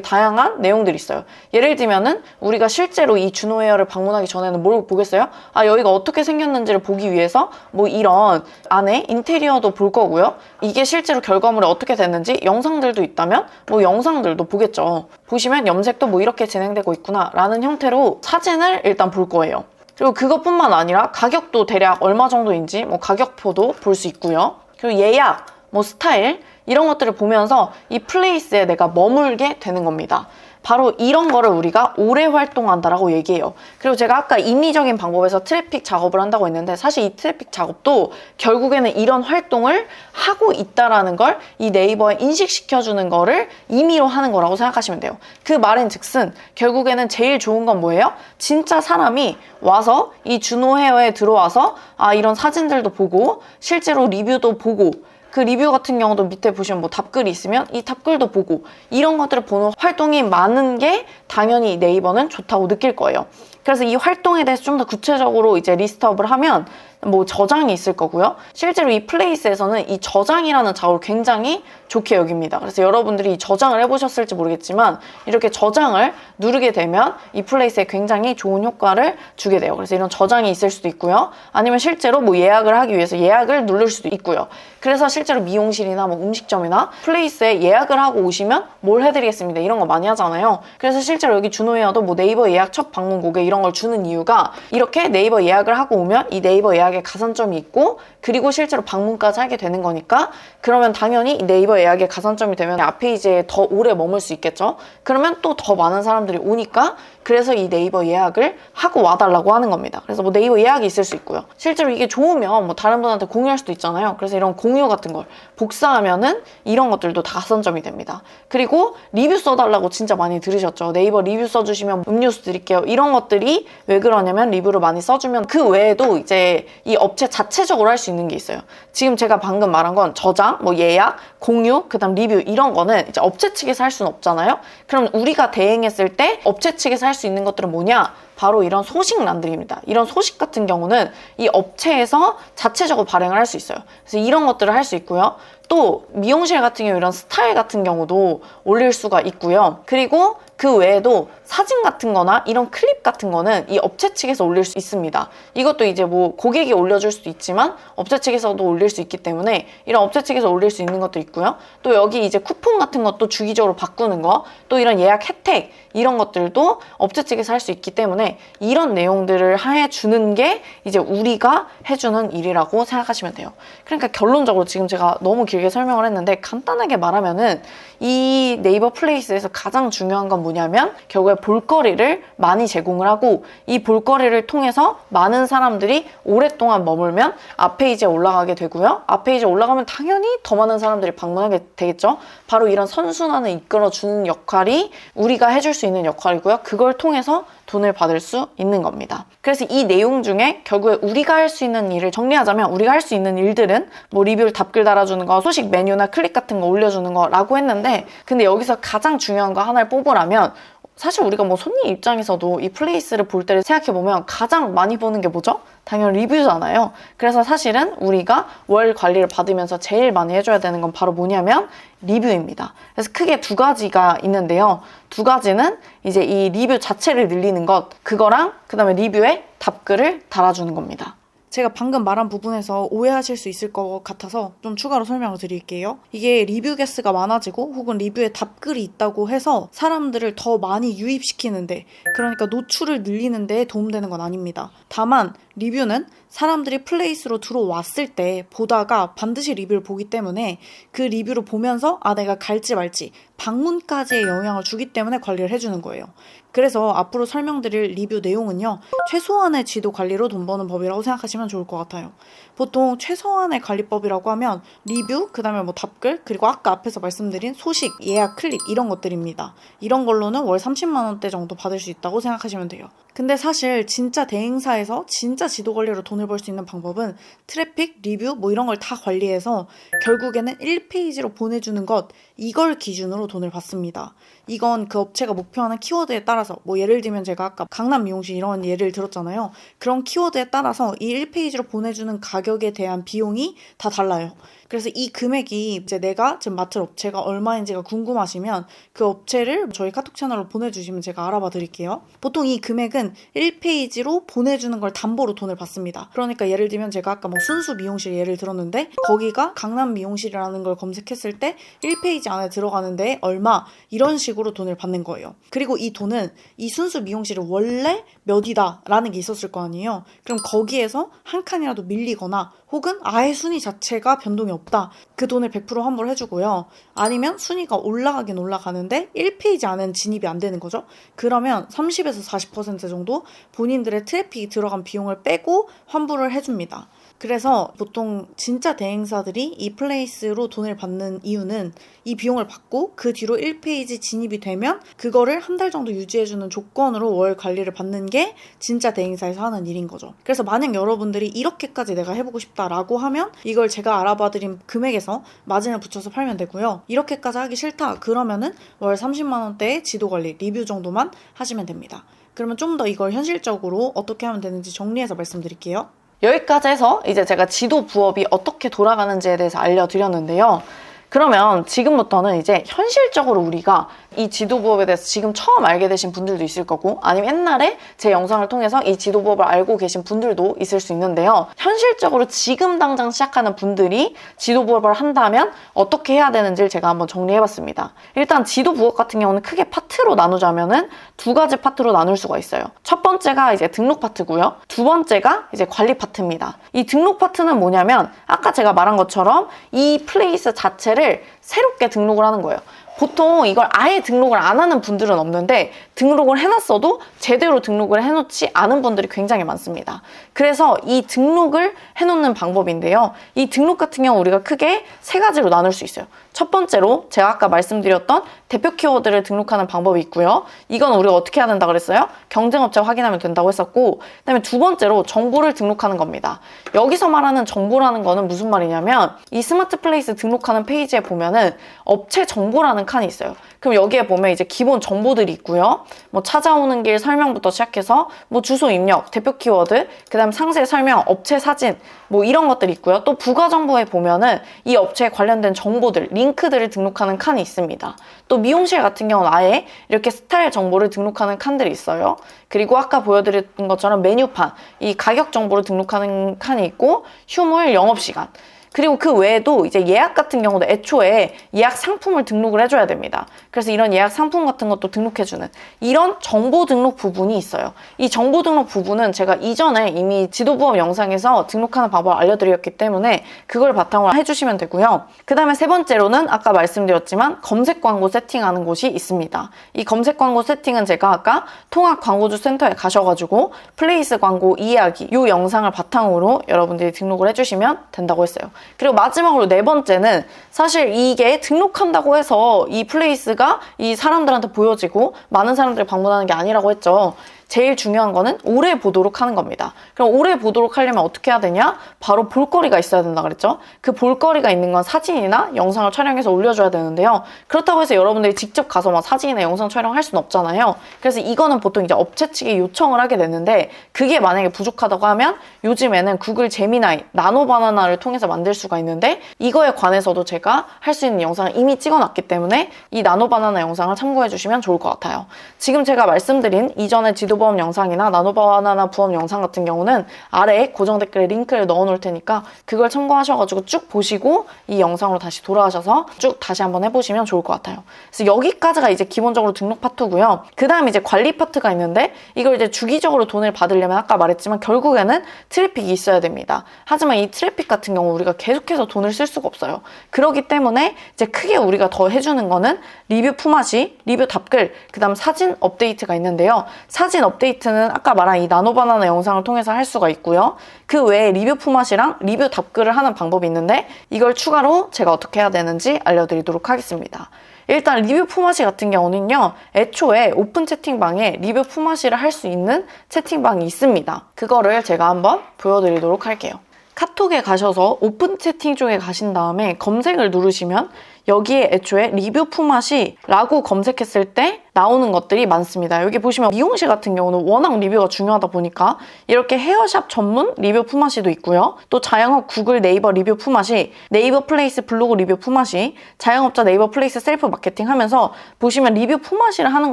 다양한 내용들이 있어요. 예를 들면은 우리가 실제로 이 준호헤어를 방문하기 전에는 뭘 보겠어요? 아, 여기가 어떻게 생겼는지를 보기 위해서 뭐 이런 안에 인테리어도 볼 거고요. 이게 실제로 결과물이 어떻게 됐는지 영상들도 있다면 뭐 영상들도 보겠죠. 보시면 염색도 뭐 이렇게 진행되고 있구나 라는 형태로 사진을 일단 볼 거예요. 그리고 그것뿐만 아니라 가격도 대략 얼마 정도인지 뭐 가격표도 볼 수 있고요. 그리고 예약, 뭐 스타일 이런 것들을 보면서 이 플레이스에 내가 머물게 되는 겁니다. 바로 이런 거를 우리가 오래 활동한다라고 얘기해요. 그리고 제가 아까 인위적인 방법에서 트래픽 작업을 한다고 했는데, 사실 이 트래픽 작업도 결국에는 이런 활동을 하고 있다라는 걸 이 네이버에 인식시켜주는 거를 임의로 하는 거라고 생각하시면 돼요. 그 말인즉슨 결국에는 제일 좋은 건 뭐예요? 진짜 사람이 와서 이 준호헤어에 들어와서 아, 이런 사진들도 보고 실제로 리뷰도 보고, 그 리뷰 같은 경우도 밑에 보시면 뭐 답글이 있으면 이 답글도 보고, 이런 것들을 보는 활동이 많은 게 당연히 네이버는 좋다고 느낄 거예요. 그래서 이 활동에 대해서 좀 더 구체적으로 이제 리스트업을 하면 뭐 저장이 있을 거고요. 실제로 이 플레이스에서는 이 저장이라는 작업을 굉장히 좋게 여깁니다. 그래서 여러분들이 이 저장을 해보셨을지 모르겠지만 이렇게 저장을 누르게 되면 이 플레이스에 굉장히 좋은 효과를 주게 돼요. 그래서 이런 저장이 있을 수도 있고요. 아니면 실제로 뭐 예약을 하기 위해서 예약을 누를 수도 있고요. 그래서 실제로 미용실이나 뭐 음식점이나 플레이스에 예약을 하고 오시면 뭘 해드리겠습니다, 이런 거 많이 하잖아요. 그래서 실제로 여기 준호헤어도 뭐 네이버 예약 첫 방문 고객 이런 걸 주는 이유가, 이렇게 네이버 예약을 하고 오면 이 네이버 예약에 가산점이 있고, 그리고 실제로 방문까지 하게 되는 거니까, 그러면 당연히 네이버 예약에 가산점이 되면 앞페이지에 더 오래 머물 수 있겠죠. 그러면 또 더 많은 사람들이 오니까, 그래서 이 네이버 예약을 하고 와달라고 하는 겁니다. 그래서 뭐 네이버 예약이 있을 수 있고요. 실제로 이게 좋으면 뭐 다른 분한테 공유할 수도 있잖아요. 그래서 이런 공유 같은 걸 복사하면은 이런 것들도 다 가산점이 됩니다. 그리고 리뷰 써달라고 진짜 많이 들으셨죠. 네이버 리뷰 써주시면 음료수 드릴게요. 이런 것들이 왜 그러냐면 리뷰를 많이 써주면 그 외에도 이제 이 업체 자체적으로 할 수 있는 게 있어요. 지금 제가 방금 말한 건 저장, 뭐 예약, 공유, 그 다음 리뷰 이런 거는 이제 업체 측에서 할 수는 없잖아요. 그럼 우리가 대행했을 때 업체 측에서 할 수 있는 것들은 뭐냐? 바로 이런 소식란들입니다. 이런 소식 같은 경우는 이 업체에서 자체적으로 발행을 할 수 있어요. 그래서 이런 것들을 할 수 있고요. 또 미용실 같은 경우 이런 스타일 같은 경우도 올릴 수가 있고요. 그리고 그 외에도 사진 같은 거나 이런 클립 같은 거는 이 업체 측에서 올릴 수 있습니다. 이것도 이제 뭐 고객이 올려줄 수도 있지만 업체 측에서도 올릴 수 있기 때문에 이런 업체 측에서 올릴 수 있는 것도 있고요. 또 여기 이제 쿠폰 같은 것도 주기적으로 바꾸는 거, 또 이런 예약 혜택 이런 것들도 업체 측에서 할 수 있기 때문에 이런 내용들을 해주는 게 이제 우리가 해주는 일이라고 생각하시면 돼요. 그러니까 결론적으로 지금 제가 너무 길게 설명을 했는데 간단하게 말하면은 이 네이버 플레이스에서 가장 중요한 건 뭐냐면 결국에 볼거리를 많이 제공을 하고 이 볼거리를 통해서 많은 사람들이 오랫동안 머물면 앞페이지에 올라가게 되고요. 앞페이지에 올라가면 당연히 더 많은 사람들이 방문하게 되겠죠. 바로 이런 선순환을 이끌어주는 역할이 우리가 해줄 수 있는 역할이고요. 그걸 통해서 돈을 받을 수 있는 겁니다. 그래서 이 내용 중에 결국에 우리가 할 수 있는 일을 정리하자면 우리가 할 수 있는 일들은 뭐 리뷰를 답글 달아주는 거, 소식 메뉴나 클릭 같은 거 올려주는 거라고 했는데 근데 여기서 가장 중요한 거 하나를 뽑으라면 사실 우리가 뭐 손님 입장에서도 이 플레이스를 볼 때를 생각해보면 가장 많이 보는 게 뭐죠? 당연히 리뷰잖아요. 그래서 사실은 우리가 월 관리를 받으면서 제일 많이 해줘야 되는 건 바로 뭐냐면 리뷰입니다. 그래서 크게 두 가지가 있는데요. 두 가지는 이제 이 리뷰 자체를 늘리는 것, 그거랑 그 다음에 리뷰에 답글을 달아주는 겁니다. 제가 방금 말한 부분에서 오해하실 수 있을 것 같아서 좀 추가로 설명을 드릴게요. 이게 리뷰 개수가 많아지고 혹은 리뷰에 답글이 있다고 해서 사람들을 더 많이 유입시키는데, 그러니까 노출을 늘리는 데 도움되는 건 아닙니다. 다만 리뷰는 사람들이 플레이스로 들어왔을 때 보다가 반드시 리뷰를 보기 때문에 그 리뷰를 보면서 내가 갈지 말지 방문까지의 영향을 주기 때문에 관리를 해주는 거예요. 그래서 앞으로 설명드릴 리뷰 내용은요, 최소한의 지도 관리로 돈 버는 법이라고 생각하시면 좋을 것 같아요. 보통 최소한의 관리법이라고 하면 리뷰, 그 다음에 뭐 답글, 그리고 아까 앞에서 말씀드린 소식, 예약, 클릭 이런 것들입니다. 이런 걸로는 월 30만 원대 정도 받을 수 있다고 생각하시면 돼요. 근데 사실 진짜 대행사에서 진짜 지도 관리로 돈을 벌 수 있는 방법은 트래픽, 리뷰 뭐 이런 걸 다 관리해서 결국에는 1페이지로 보내주는 것, 이걸 기준으로 돈을 받습니다. 이건 그 업체가 목표하는 키워드에 따라서, 뭐 예를 들면 제가 아까 강남 미용실 이런 예를 들었잖아요. 그런 키워드에 따라서 이 1페이지로 보내주는 가격에 대한 비용이 다 달라요. 그래서 이 금액이 이제 내가 지금 맡을 업체가 얼마인지가 궁금하시면 그 업체를 저희 카톡 채널로 보내주시면 제가 알아봐 드릴게요. 보통 이 금액은 1페이지로 보내주는 걸 담보로 돈을 받습니다. 그러니까 예를 들면 제가 아까 뭐 순수 미용실 예를 들었는데 거기가 강남 미용실이라는 걸 검색했을 때 1페이지 안에 들어가는데 얼마, 이런 식으로 돈을 받는 거예요. 그리고 이 돈은 이 순수 미용실이 원래 몇이다 라는 게 있었을 거 아니에요. 그럼 거기에서 한 칸이라도 밀리거나 혹은 아예 순위 자체가 변동이 없다, 그 돈을 100% 환불 해주고요. 아니면 순위가 올라가긴 올라가는데 1페이지 안에는 진입이 안 되는 거죠. 그러면 30에서 40% 정도 본인들의 트래픽이 들어간 비용을 빼고 환불을 해줍니다. 그래서 보통 진짜 대행사들이 이 플레이스로 돈을 받는 이유는 이 비용을 받고 그 뒤로 1페이지 진입이 되면 그거를 한 달 정도 유지해주는 조건으로 월 관리를 받는 게 진짜 대행사에서 하는 일인 거죠. 그래서 만약 여러분들이 이렇게까지 내가 해보고 싶다라고 하면 이걸 제가 알아봐드린 금액에서 마진을 붙여서 팔면 되고요. 이렇게까지 하기 싫다 그러면은 월 30만 원대의 지도관리, 리뷰 정도만 하시면 됩니다. 그러면 좀 더 이걸 현실적으로 어떻게 하면 되는지 정리해서 말씀드릴게요. 여기까지 해서 이제 제가 지도 부업이 어떻게 돌아가는지에 대해서 알려드렸는데요. 그러면 지금부터는 이제 현실적으로 우리가 이 지도 부업에 대해서 지금 처음 알게 되신 분들도 있을 거고 아니면 옛날에 제 영상을 통해서 이 지도 부업을 알고 계신 분들도 있을 수 있는데요. 현실적으로 지금 당장 시작하는 분들이 지도 부업을 한다면 어떻게 해야 되는지를 제가 한번 정리해봤습니다. 일단 지도 부업 같은 경우는 크게 파트로 나누자면은 두 가지 파트로 나눌 수가 있어요. 첫 번째가 이제 등록 파트고요. 두 번째가 이제 관리 파트입니다. 이 등록 파트는 뭐냐면 아까 제가 말한 것처럼 이 플레이스 자체를 새롭게 등록을 하는 거예요. 보통 이걸 아예 등록을 안 하는 분들은 없는데 등록을 해놨어도 제대로 등록을 해놓지 않은 분들이 굉장히 많습니다. 그래서 이 등록을 해놓는 방법인데요. 이 등록 같은 경우 우리가 크게 세 가지로 나눌 수 있어요. 첫 번째로 제가 아까 말씀드렸던 대표 키워드를 등록하는 방법이 있고요. 이건 우리가 어떻게 해야 된다 그랬어요? 경쟁업체 확인하면 된다고 했었고, 그다음에 두 번째로 정보를 등록하는 겁니다. 여기서 말하는 정보라는 거는 무슨 말이냐면 이 스마트 플레이스 등록하는 페이지에 보면은 업체 정보라는 칸이 있어요. 그럼 여기에 보면 이제 기본 정보들이 있고요. 뭐 찾아오는 길 설명부터 시작해서 뭐 주소 입력, 대표 키워드, 그다음 상세 설명, 업체 사진 뭐 이런 것들이 있고요. 또 부가 정보에 보면은 이 업체에 관련된 정보들, 링크들을 등록하는 칸이 있습니다. 또 미용실 같은 경우는 아예 이렇게 스타일 정보를 등록하는 칸들이 있어요. 그리고 아까 보여드렸던 것처럼 메뉴판, 이 가격 정보를 등록하는 칸이 있고 휴무일, 영업시간, 그리고 그 외에도 이제 예약 같은 경우도 애초에 예약 상품을 등록을 해줘야 됩니다. 그래서 이런 예약 상품 같은 것도 등록해주는 이런 정보 등록 부분이 있어요. 이 정보 등록 부분은 제가 이전에 이미 지도부업 영상에서 등록하는 방법을 알려드렸기 때문에 그걸 바탕으로 해주시면 되고요. 그 다음에 세 번째로는 아까 말씀드렸지만 검색 광고 세팅하는 곳이 있습니다. 이 검색 광고 세팅은 제가 아까 통합 광고주 센터에 가셔가지고 플레이스 광고 이해하기 이 영상을 바탕으로 여러분들이 등록을 해주시면 된다고 했어요. 그리고 마지막으로 네 번째는 사실 이게 등록한다고 해서 이 플레이스가 이 사람들한테 보여지고 많은 사람들이 방문하는 게 아니라고 했죠. 제일 중요한 거는 오래 보도록 하는 겁니다. 그럼 오래 보도록 하려면 어떻게 해야 되냐? 바로 볼거리가 있어야 된다 그랬죠? 그 볼거리가 있는 건 사진이나 영상을 촬영해서 올려줘야 되는데요. 그렇다고 해서 여러분들이 직접 가서 막 사진이나 영상 촬영할 수는 없잖아요. 그래서 이거는 보통 이제 업체 측에 요청을 하게 되는데 그게 만약에 부족하다고 하면 요즘에는 구글 제미나이, 나노바나나를 통해서 만들 수가 있는데 이거에 관해서도 제가 할 수 있는 영상을 이미 찍어놨기 때문에 이 나노바나나 영상을 참고해 주시면 좋을 것 같아요. 지금 제가 말씀드린 이전에 지도부업 영상이나 나노바나나 부업 영상 같은 경우는 아래에 고정 댓글에 링크를 넣어 놓을 테니까 그걸 참고하셔가지고 쭉 보시고 이 영상으로 다시 돌아가셔서 쭉 다시 한번 해보시면 좋을 것 같아요. 그래서 여기까지가 이제 기본적으로 등록 파트고요. 그 다음 이제 관리 파트가 있는데 이걸 이제 주기적으로 돈을 받으려면 아까 말했지만 결국에는 트래픽이 있어야 됩니다. 하지만 이 트래픽 같은 경우 우리가 계속해서 돈을 쓸 수가 없어요. 그렇기 때문에 이제 크게 우리가 더 해주는 거는 리뷰 품앗이, 리뷰 답글, 그 다음 사진 업데이트가 있는데요. 사진 업데이트는 아까 말한 이 나노바나나 영상을 통해서 할 수가 있고요. 그 외에 리뷰 품앗이랑 리뷰 답글을 하는 방법이 있는데 이걸 추가로 제가 어떻게 해야 되는지 알려드리도록 하겠습니다. 일단 리뷰 품앗이 같은 경우는요. 애초에 오픈 채팅방에 리뷰 품앗이를 할 수 있는 채팅방이 있습니다. 그거를 제가 한번 보여드리도록 할게요. 카톡에 가셔서 오픈 채팅 쪽에 가신 다음에 검색을 누르시면 여기에 애초에 리뷰 품앗이 라고 검색했을 때 나오는 것들이 많습니다. 여기 보시면 미용실 같은 경우는 워낙 리뷰가 중요하다 보니까 이렇게 헤어샵 전문 리뷰 품앗이도 있고요. 또 자영업 구글 네이버 리뷰 품앗이, 네이버 플레이스 블로그 리뷰 품앗이, 자영업자 네이버 플레이스 셀프 마케팅 하면서 보시면 리뷰 품앗이를 하는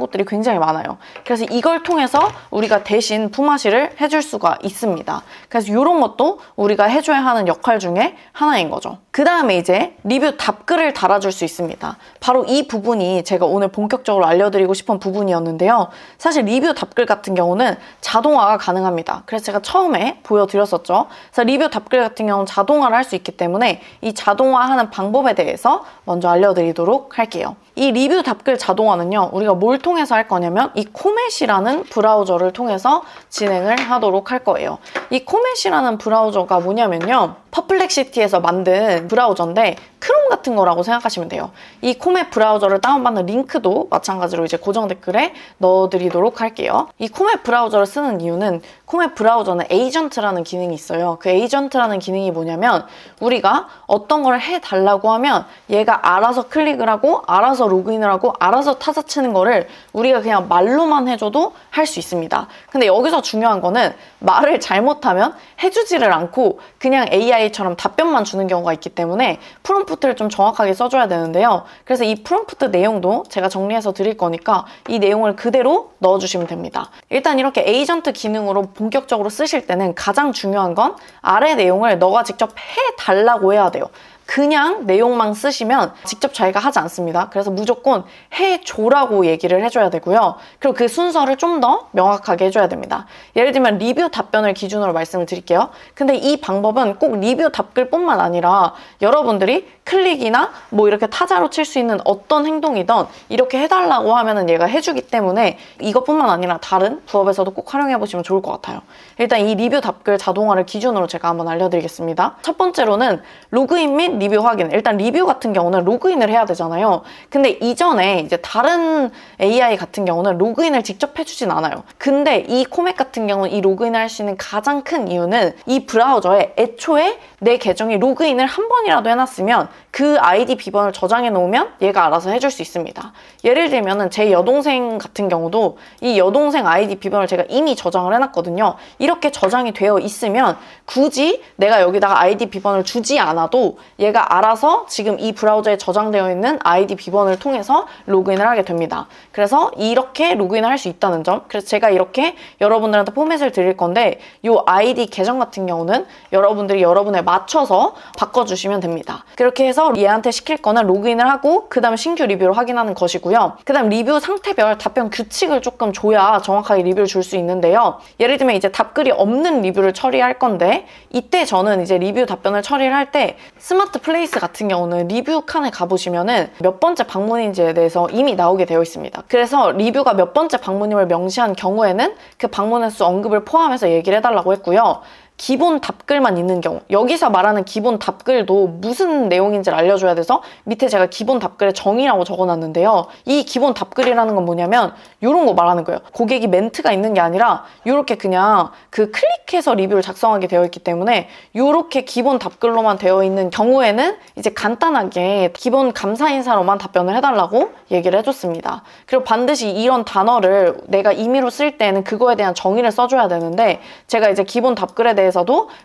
곳들이 굉장히 많아요. 그래서 이걸 통해서 우리가 대신 품앗이를 해줄 수가 있습니다. 그래서 이런 것도 우리가 해줘야 하는 역할 중에 하나인 거죠. 그 다음에 이제 리뷰 답글을 달아줄 수 있습니다. 바로 이 부분이 제가 오늘 본격적으로 알려드리고 싶은 부분이었는데요. 사실 리뷰 답글 같은 경우는 자동화가 가능합니다. 그래서 제가 처음에 보여드렸었죠. 그래서 리뷰 답글 같은 경우는 자동화를 할 수 있기 때문에 이 자동화하는 방법에 대해서 먼저 알려드리도록 할게요. 이 리뷰 답글 자동화는요. 우리가 뭘 통해서 할 거냐면 이 코멧이라는 브라우저를 통해서 진행을 하도록 할 거예요. 이 코멧이라는 브라우저가 뭐냐면요. 퍼플렉시티에서 만든 브라우저인데 크롬 같은 거라고 생각하시면 돼요. 이 코멧 브라우저를 다운받는 링크도 마찬가지로 이제 고정 댓글에 넣어드리도록 할게요. 이 코멧 브라우저를 쓰는 이유는 코멧 브라우저는 에이전트라는 기능이 있어요. 그 에이전트라는 기능이 뭐냐면 우리가 어떤 걸 해달라고 하면 얘가 알아서 클릭을 하고 알아서 로그인을 하고 알아서 타자 치는 거를 우리가 그냥 말로만 해줘도 할 수 있습니다. 근데 여기서 중요한 거는 말을 잘못하면 해주지를 않고 그냥 AI처럼 답변만 주는 경우가 있기 때문에 프롬프트를 좀 정확하게 써줘야 되는데요. 그래서 이 프롬프트 내용도 제가 정리해서 드릴 거니까 이 내용을 그대로 넣어주시면 됩니다. 일단 이렇게 에이전트 기능으로 본격적으로 쓰실 때는 가장 중요한 건 아래 내용을 너가 직접 해달라고 해야 돼요. 그냥 내용만 쓰시면 직접 자기가 하지 않습니다. 그래서 무조건 해줘라고 얘기를 해줘야 되고요. 그리고 그 순서를 좀 더 명확하게 해줘야 됩니다. 예를 들면 리뷰 답변을 기준으로 말씀을 드릴게요. 근데 이 방법은 꼭 리뷰 답글뿐만 아니라 여러분들이 클릭이나 뭐 이렇게 타자로 칠 수 있는 어떤 행동이든 이렇게 해달라고 하면은 얘가 해주기 때문에 이것뿐만 아니라 다른 부업에서도 꼭 활용해 보시면 좋을 것 같아요. 일단 이 리뷰 답글 자동화를 기준으로 제가 한번 알려드리겠습니다. 첫 번째로는 로그인 및 리뷰 확인. 일단 리뷰 같은 경우는 로그인을 해야 되잖아요. 근데 이전에 이제 다른 AI 같은 경우는 로그인을 직접 해주진 않아요. 근데 이 코멧 같은 경우는 이 로그인을 할 수 있는 가장 큰 이유는 이 브라우저에 애초에 내 계정이 로그인을 한 번이라도 해놨으면 그 아이디 비번을 저장해 놓으면 얘가 알아서 해줄 수 있습니다. 예를 들면은 제 여동생 같은 경우도 이 여동생 아이디 비번을 제가 이미 저장을 해놨거든요. 이렇게 저장이 되어 있으면 굳이 내가 여기다가 아이디 비번을 주지 않아도 얘가 알아서 지금 이 브라우저에 저장되어 있는 아이디 비번을 통해서 로그인을 하게 됩니다. 그래서 이렇게 로그인을 할 수 있다는 점. 그래서 제가 이렇게 여러분들한테 포맷을 드릴 건데 이 아이디 계정 같은 경우는 여러분들이 여러분에 맞춰서 바꿔주시면 됩니다. 그렇게 해서 얘한테 시킬 거는 로그인을 하고 그 다음 신규 리뷰를 확인하는 것이고요. 그 다음 리뷰 상태별 답변 규칙을 조금 줘야 정확하게 리뷰를 줄 수 있는데요. 예를 들면 이제 답글이 없는 리뷰를 처리할 건데 이때 저는 이제 리뷰 답변을 처리를 할 때 스마트 플레이스 같은 경우는 리뷰 칸에 가보시면은 몇 번째 방문인지에 대해서 이미 나오게 되어 있습니다. 그래서 리뷰가 몇 번째 방문임을 명시한 경우에는 그 방문 횟수 언급을 포함해서 얘기를 해달라고 했고요. 기본 답글만 있는 경우, 여기서 말하는 기본 답글도 무슨 내용인지를 알려줘야 돼서 밑에 제가 기본 답글의 정의라고 적어놨는데요. 이 기본 답글이라는 건 뭐냐면 이런 거 말하는 거예요. 고객이 멘트가 있는 게 아니라 이렇게 그냥 그 클릭해서 리뷰를 작성하게 되어 있기 때문에 이렇게 기본 답글로만 되어 있는 경우에는 이제 간단하게 기본 감사 인사로만 답변을 해달라고 얘기를 해줬습니다. 그리고 반드시 이런 단어를 내가 임의로 쓸 때는 그거에 대한 정의를 써줘야 되는데 제가 이제 기본 답글에 대해서도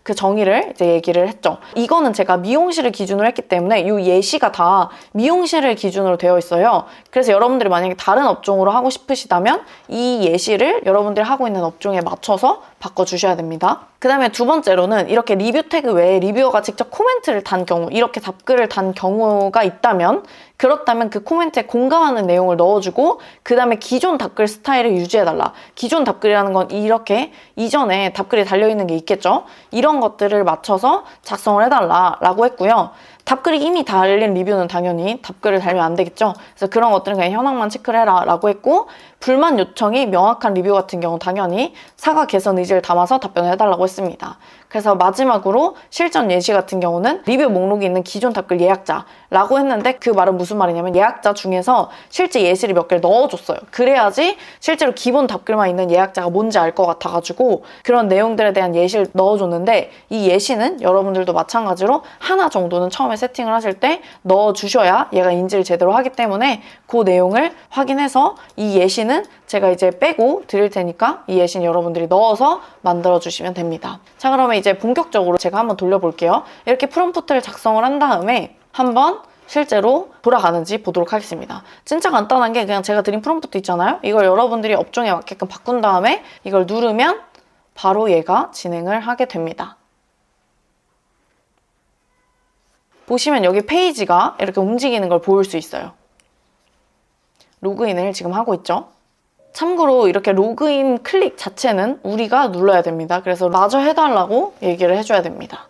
그 정의를 이제 얘기를 했죠. 이거는 제가 미용실을 기준으로 했기 때문에 이 예시가 다 미용실을 기준으로 되어 있어요. 그래서 여러분들이 만약에 다른 업종으로 하고 싶으시다면 이 예시를 여러분들이 하고 있는 업종에 맞춰서 바꿔주셔야 됩니다. 그 다음에 두 번째로는 이렇게 리뷰 태그 외에 리뷰어가 직접 코멘트를 단 경우, 이렇게 답글을 단 경우가 있다면 그렇다면 그 코멘트에 공감하는 내용을 넣어주고 그 다음에 기존 답글 스타일을 유지해달라. 기존 답글이라는 건 이렇게 이전에 답글이 달려있는 게 있겠죠. 이런 것들을 맞춰서 작성을 해달라라고 했고요. 답글이 이미 달린 리뷰는 당연히 답글을 달면 안 되겠죠. 그래서 그런 것들은 그냥 현황만 체크를 해라 라고 했고 불만 요청이 명확한 리뷰 같은 경우 당연히 사과 개선 의지를 담아서 답변을 해달라고 했습니다. 그래서 마지막으로 실전 예시 같은 경우는 리뷰 목록이 있는 기존 답글 예약자라고 했는데 그 말은 무슨 말이냐면 예약자 중에서 실제 예시를 몇 개를 넣어줬어요. 그래야지 실제로 기본 답글만 있는 예약자가 뭔지 알 것 같아가지고 그런 내용들에 대한 예시를 넣어줬는데 이 예시는 여러분들도 마찬가지로 하나 정도는 처음에 세팅을 하실 때 넣어주셔야 얘가 인지를 제대로 하기 때문에 그 내용을 확인해서 이 예시는 제가 이제 빼고 드릴 테니까 이 예시는 여러분들이 넣어서 만들어주시면 됩니다. 자, 그러면 이제 본격적으로 제가 한번 돌려볼게요. 이렇게 프롬프트를 작성을 한 다음에 한번 실제로 돌아가는지 보도록 하겠습니다. 진짜 간단한 게 그냥 제가 드린 프롬프트 있잖아요. 이걸 여러분들이 업종에 맞게끔 바꾼 다음에 이걸 누르면 바로 얘가 진행을 하게 됩니다. 보시면 여기 페이지가 이렇게 움직이는 걸 보일 수 있어요. 로그인을 지금 하고 있죠. 참고로 이렇게 로그인 클릭 자체는 우리가 눌러야 됩니다. 그래서 마저 해달라고 얘기를 해줘야 됩니다.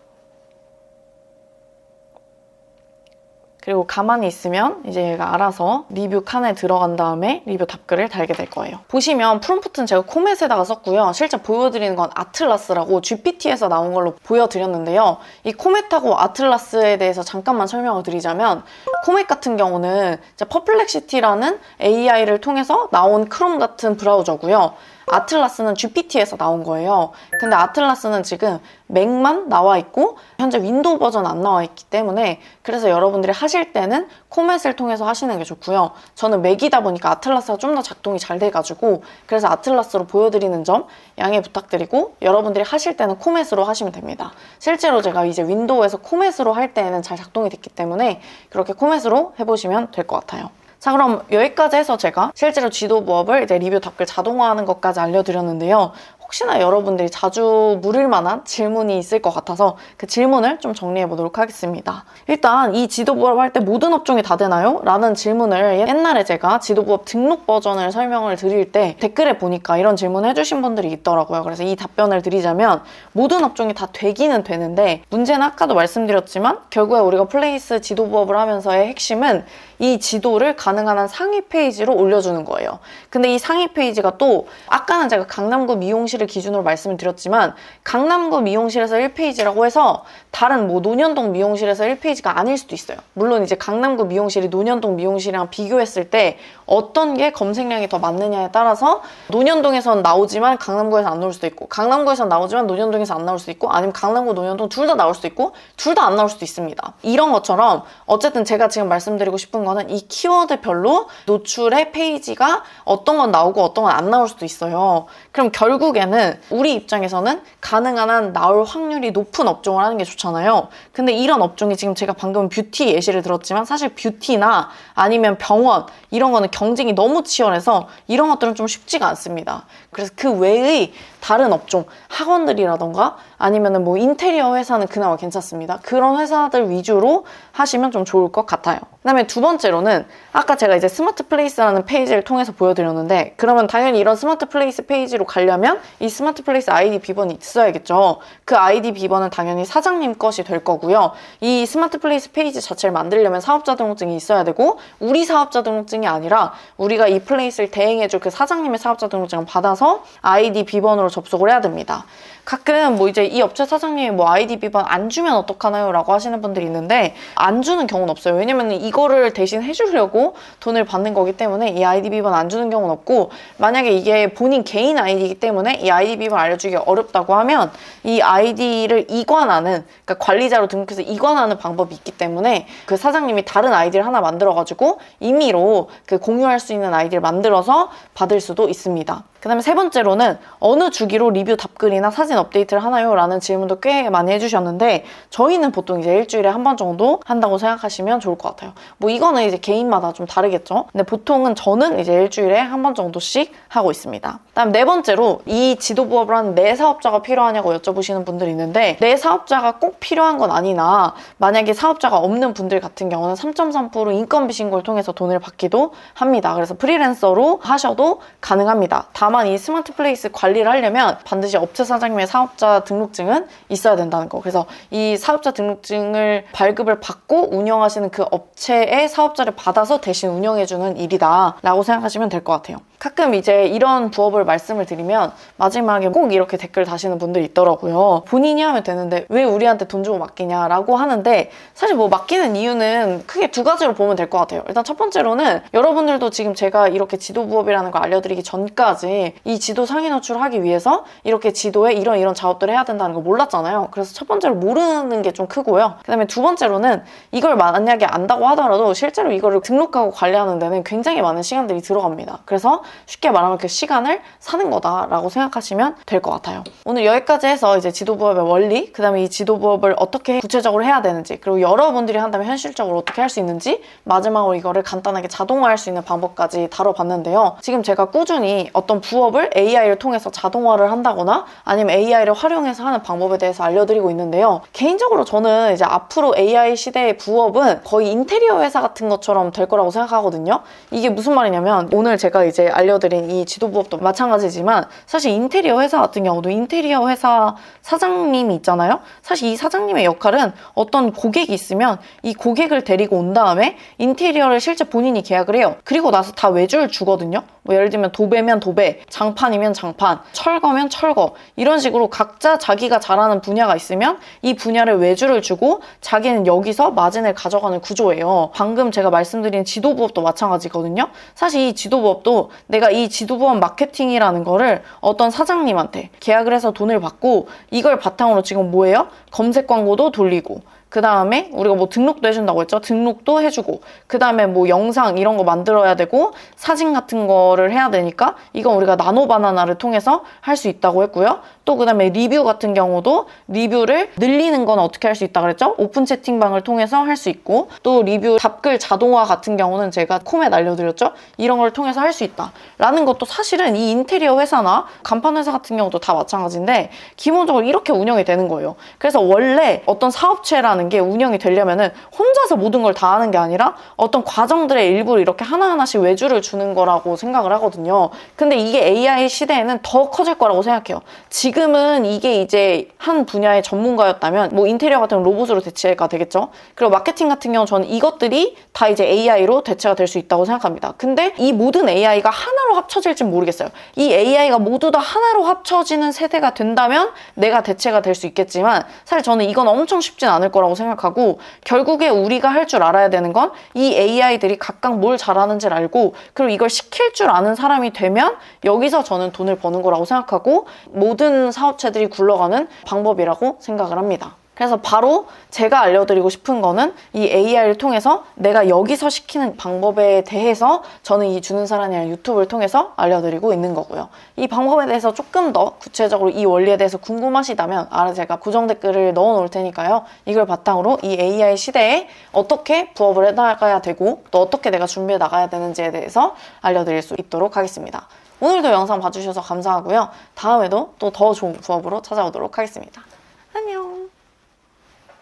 그리고 가만히 있으면 이제 얘가 알아서 리뷰 칸에 들어간 다음에 리뷰 답글을 달게 될 거예요. 보시면 프롬프트는 제가 코멧에다가 썼고요. 실제 보여드리는 건 아틀라스라고 GPT에서 나온 걸로 보여드렸는데요. 이 코멧하고 아틀라스에 대해서 잠깐만 설명을 드리자면 코멧 같은 경우는 퍼플렉시티라는 AI를 통해서 나온 크롬 같은 브라우저고요. 아틀라스는 GPT에서 나온 거예요. 근데 아틀라스는 지금 맥만 나와 있고 현재 윈도우 버전 안 나와 있기 때문에 그래서 여러분들이 하실 때는 코멧을 통해서 하시는 게 좋고요. 저는 맥이다 보니까 아틀라스가 좀 더 작동이 잘 돼가지고 그래서 아틀라스로 보여드리는 점 양해 부탁드리고 여러분들이 하실 때는 코멧으로 하시면 됩니다. 실제로 제가 이제 윈도우에서 코멧으로 할 때는 잘 작동이 됐기 때문에 그렇게 코멧으로 해보시면 될 것 같아요. 자, 그럼 여기까지 해서 제가 실제로 지도부업을 이제 리뷰 답글 자동화하는 것까지 알려드렸는데요. 혹시나 여러분들이 자주 물을 만한 질문이 있을 것 같아서 그 질문을 좀 정리해 보도록 하겠습니다. 일단 이 지도부업 할 때 모든 업종이 다 되나요? 라는 질문을 옛날에 제가 지도부업 등록 버전을 설명을 드릴 때 댓글에 보니까 이런 질문 해주신 분들이 있더라고요. 그래서 이 답변을 드리자면 모든 업종이 다 되기는 되는데 문제는 아까도 말씀드렸지만 결국에 우리가 플레이스 지도부업을 하면서의 핵심은 이 지도를 가능한 한 상위 페이지로 올려주는 거예요. 근데 이 상위 페이지가 또 아까는 제가 강남구 미용실을 기준으로 말씀을 드렸지만 강남구 미용실에서 1페이지라고 해서 다른 뭐 논현동 미용실에서 1페이지가 아닐 수도 있어요. 물론 이제 강남구 미용실이 논현동 미용실이랑 비교했을 때 어떤 게 검색량이 더 많느냐에 따라서 논현동에서는 나오지만 강남구에서 안 나올 수도 있고 강남구에서는 나오지만 논현동에서 안 나올 수도 있고 아니면 강남구, 논현동 둘 다 나올 수도 있고 둘 다 안 나올 수도 있습니다. 이런 것처럼 어쨌든 제가 지금 말씀드리고 싶은 거는 이 키워드별로 노출의 페이지가 어떤 건 나오고 어떤 건 안 나올 수도 있어요. 그럼 결국에는 하려면은 우리 입장에서는 가능한 한 나올 확률이 높은 업종을 하는 게 좋잖아요. 근데 이런 업종이 지금 제가 방금 뷰티 예시를 들었지만 사실 뷰티나 아니면 병원 이런 거는 경쟁이 너무 치열해서 이런 것들은 좀 쉽지가 않습니다. 그래서 그 외의 다른 업종, 학원들이라던가 아니면은 뭐 인테리어 회사는 그나마 괜찮습니다. 그런 회사들 위주로 하시면 좀 좋을 것 같아요. 그다음에 두 번째로는 아까 제가 이제 스마트 플레이스라는 페이지를 통해서 보여드렸는데 그러면 당연히 이런 스마트 플레이스 페이지로 가려면 이 스마트 플레이스 아이디 비번이 있어야겠죠. 그 아이디 비번은 당연히 사장님 것이 될 거고요. 이 스마트 플레이스 페이지 자체를 만들려면 사업자 등록증이 있어야 되고 우리 사업자 등록증이 아니라 우리가 이 플레이스를 대행해줄 그 사장님의 사업자 등록증을 받아서 아이디 비번으로 접속을 해야 됩니다. 가끔 뭐 이제 이 업체 사장님이 뭐 아이디 비번 안 주면 어떡하나요? 라고 하시는 분들이 있는데 안 주는 경우는 없어요. 왜냐면 이거를 대신 해주려고 돈을 받는 거기 때문에 이 아이디 비번 안 주는 경우는 없고 만약에 이게 본인 개인 아이디이기 때문에 이 아이디 비번 알려주기가 어렵다고 하면 이 아이디를 이관하는 그러니까 관리자로 등록해서 이관하는 방법이 있기 때문에 그 사장님이 다른 아이디를 하나 만들어가지고 임의로 그 공유할 수 있는 아이디를 만들어서 받을 수도 있습니다. 그 다음에 세 번째로는 어느 주기로 리뷰 답글이나 사진 업데이트를 하나요? 라는 질문도 꽤 많이 해주셨는데 저희는 보통 이제 일주일에 한 번 정도 한다고 생각하시면 좋을 것 같아요. 뭐 이거는 이제 개인마다 좀 다르겠죠. 근데 보통은 저는 이제 일주일에 한 번 정도씩 하고 있습니다. 그다음 네 번째로 이 지도 부업을 하는 내 사업자가 필요하냐고 여쭤보시는 분들이 있는데 내 사업자가 꼭 필요한 건 아니나 만약에 사업자가 없는 분들 같은 경우는 3.3% 인건비 신고를 통해서 돈을 받기도 합니다. 그래서 프리랜서로 하셔도 가능합니다. 다만 이 스마트 플레이스 관리를 하려면 반드시 업체 사장님의 사업자 등록증은 있어야 된다는 거. 그래서 이 사업자 등록증을 발급을 받고 운영하시는 그 업체의 사업자를 받아서 대신 운영해주는 일이다 라고 생각하시면 될 것 같아요. 가끔 이제 이런 부업을 말씀을 드리면 마지막에 꼭 이렇게 댓글 다시는 분들이 있더라고요. 본인이 하면 되는데 왜 우리한테 돈 주고 맡기냐라고 하는데 사실 뭐 맡기는 이유는 크게 두 가지로 보면 될 것 같아요. 일단 첫 번째로는 여러분들도 지금 제가 이렇게 지도 부업이라는 걸 알려드리기 전까지 이 지도 상위 노출하기 위해서 이렇게 지도에 이런 작업들을 해야 된다는 걸 몰랐잖아요. 그래서 첫 번째로 모르는 게 좀 크고요. 그 다음에 두 번째로는 이걸 만약에 안다고 하더라도 실제로 이거를 등록하고 관리하는 데는 굉장히 많은 시간들이 들어갑니다. 그래서 쉽게 말하면 그 시간을 사는 거다라고 생각하시면 될 것 같아요. 오늘 여기까지 해서 이제 지도 부업의 원리, 그 다음에 이 지도 부업을 어떻게 구체적으로 해야 되는지, 그리고 여러분들이 한다면 현실적으로 어떻게 할 수 있는지, 마지막으로 이거를 간단하게 자동화할 수 있는 방법까지 다뤄봤는데요. 지금 제가 꾸준히 어떤 부업을 AI를 통해서 자동화를 한다거나 아니면 AI를 활용해서 하는 방법에 대해서 알려드리고 있는데요. 개인적으로 저는 이제 앞으로 AI 시대의 부업은 거의 인테리어 회사 같은 것처럼 될 거라고 생각하거든요. 이게 무슨 말이냐면 오늘 제가 이제 알려드린 이 지도 부업도 마찬가지지만 사실 인테리어 회사 같은 경우도 인테리어 회사 사장님이 있잖아요. 사실 이 사장님의 역할은 어떤 고객이 있으면 이 고객을 데리고 온 다음에 인테리어를 실제 본인이 계약을 해요. 그리고 나서 다 외주를 주거든요. 뭐 예를 들면 도배면 도배, 장판이면 장판, 철거면 철거 이런 식으로 각자 자기가 잘하는 분야가 있으면 이 분야를 외주를 주고 자기는 여기서 마진을 가져가는 구조예요. 방금 제가 말씀드린 지도부업도 마찬가지거든요. 사실 이 지도부업도 내가 이 지도부업 마케팅이라는 거를 어떤 사장님한테 계약을 해서 돈을 받고 이걸 바탕으로 지금 뭐예요? 검색 광고도 돌리고 그 다음에 우리가 뭐 등록도 해준다고 했죠. 등록도 해주고 그 다음에 뭐 영상 이런 거 만들어야 되고 사진 같은 거를 해야 되니까 이건 우리가 나노바나나를 통해서 할 수 있다고 했고요. 또 그 다음에 리뷰 같은 경우도 리뷰를 늘리는 건 어떻게 할 수 있다 그랬죠? 오픈 채팅방을 통해서 할 수 있고 또 리뷰 답글 자동화 같은 경우는 제가 코멧 알려드렸죠? 이런 걸 통해서 할 수 있다 라는 것도 사실은 이 인테리어 회사나 간판 회사 같은 경우도 다 마찬가지인데 기본적으로 이렇게 운영이 되는 거예요. 그래서 원래 어떤 사업체라는 게 운영이 되려면은 혼자서 모든 걸 다 하는 게 아니라 어떤 과정들의 일부를 이렇게 하나하나씩 외주를 주는 거라고 생각을 하거든요. 근데 이게 AI 시대에는 더 커질 거라고 생각해요. 지금은 이게 이제 한 분야의 전문가였다면 뭐 인테리어 같은 로봇으로 대체가 되겠죠. 그리고 마케팅 같은 경우는 저는 이것들이 다 이제 AI로 대체가 될 수 있다고 생각합니다. 근데 이 모든 AI가 하나로 합쳐질지는 모르겠어요. 이 AI가 모두 다 하나로 합쳐지는 세대가 된다면 내가 대체가 될 수 있겠지만 사실 저는 이건 엄청 쉽진 않을 거라고 생각하고 결국에 우리가 할 줄 알아야 되는 건 이 AI들이 각각 뭘 잘하는지를 알고 그리고 이걸 시킬 줄 아는 사람이 되면 여기서 저는 돈을 버는 거라고 생각하고 모든 사업체들이 굴러가는 방법이라고 생각을 합니다. 그래서 바로 제가 알려드리고 싶은 거는 이 AI를 통해서 내가 여기서 시키는 방법에 대해서 저는 이 주는 사람이랑 유튜브를 통해서 알려드리고 있는 거고요. 이 방법에 대해서 조금 더 구체적으로 이 원리에 대해서 궁금하시다면 아래 제가 고정 댓글을 넣어 놓을 테니까요. 이걸 바탕으로 이 AI 시대에 어떻게 부업을 해나가야 되고 또 어떻게 내가 준비해 나가야 되는지에 대해서 알려드릴 수 있도록 하겠습니다. 오늘도 영상 봐주셔서 감사하고요. 다음에도 또 더 좋은 부업으로 찾아오도록 하겠습니다. 안녕.